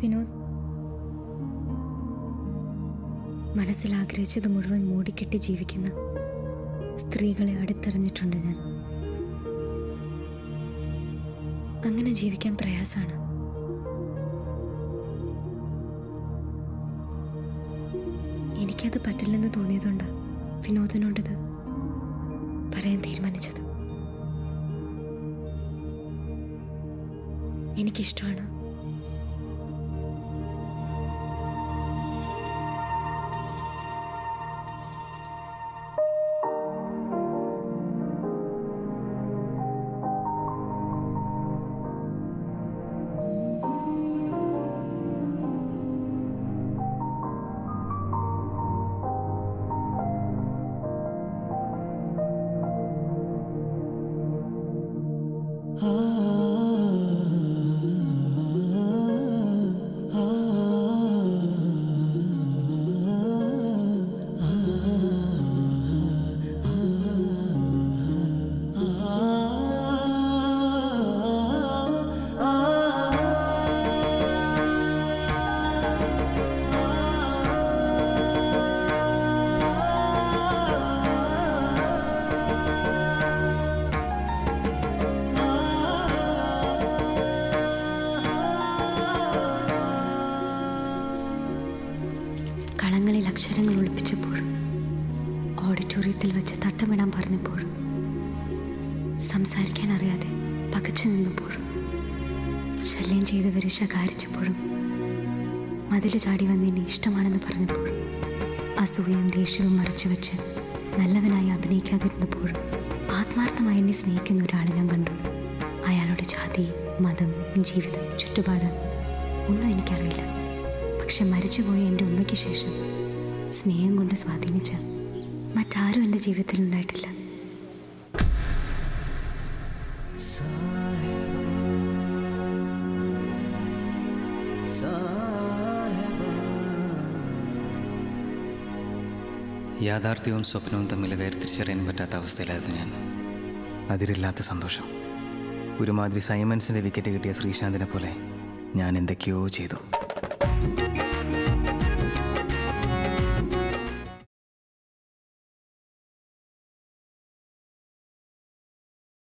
വിനോദ്, മനസ്സിൽ ആഗ്രഹിച്ചത് മുഴുവൻ മൂടിക്കെട്ടി ജീവിക്കുന്ന സ്ത്രീകളെ അടുത്തെറിഞ്ഞിട്ടുണ്ട് ഞാൻ. അങ്ങനെ ജീവിക്കാൻ പ്രയാസമാണ്. എനിക്കത് പറ്റില്ലെന്ന് തോന്നിയതുകൊണ്ട് വിനോദിനോടത് പറയാൻ തീരുമാനിച്ചത്. എനിക്കിഷ്ടമാണ്. കളങ്ങളിൽ അക്ഷരങ്ങൾ ഒളിപ്പിച്ചപ്പോഴും, ഓഡിറ്റോറിയത്തിൽ വെച്ച് തട്ടമിടാൻ പറഞ്ഞപ്പോഴും, സംസാരിക്കാൻ അറിയാതെ പകച്ചു നിന്നപ്പോഴും, ശല്യം ചെയ്തവരെ ശകാരിച്ചപ്പോഴും, മതിൽ ചാടി വന്നതിനെ ഇഷ്ടമാണെന്ന് പറഞ്ഞപ്പോഴും, അസൂയയും ദേഷ്യവും മറച്ചു വെച്ച് നല്ലവനായി അഭിനയിക്കാതിരുന്നപ്പോഴും ആത്മാർത്ഥമായി എന്നെ സ്നേഹിക്കുന്ന ഒരാളെ ഞാൻ കണ്ടു. അയാളുടെ ജാതി, മതം, ജീവിതം, ചുറ്റുപാട് ഒന്നും എനിക്കറിയില്ല. പക്ഷെ മരിച്ചുപോയ എൻ്റെ ഉമ്മയ്ക്ക് ശേഷം സ്നേഹം കൊണ്ട് സ്വാധീനിച്ച മറ്റാരും എൻ്റെ ജീവിതത്തിൽ ഉണ്ടായിട്ടില്ല. യാഥാർത്ഥ്യവും സ്വപ്നവും തമ്മിൽ വേർതിരിച്ചറിയാൻ പറ്റാത്ത അവസ്ഥയിലായിരുന്നു ഞാൻ. അതിരില്ലാത്ത സന്തോഷം. ഒരുമാതിരി സൈമൺസിൻ്റെ വിക്കറ്റ് കിട്ടിയ ശ്രീശാന്തിനെ പോലെ ഞാൻ എന്തൊക്കെയോ ചെയ്തു.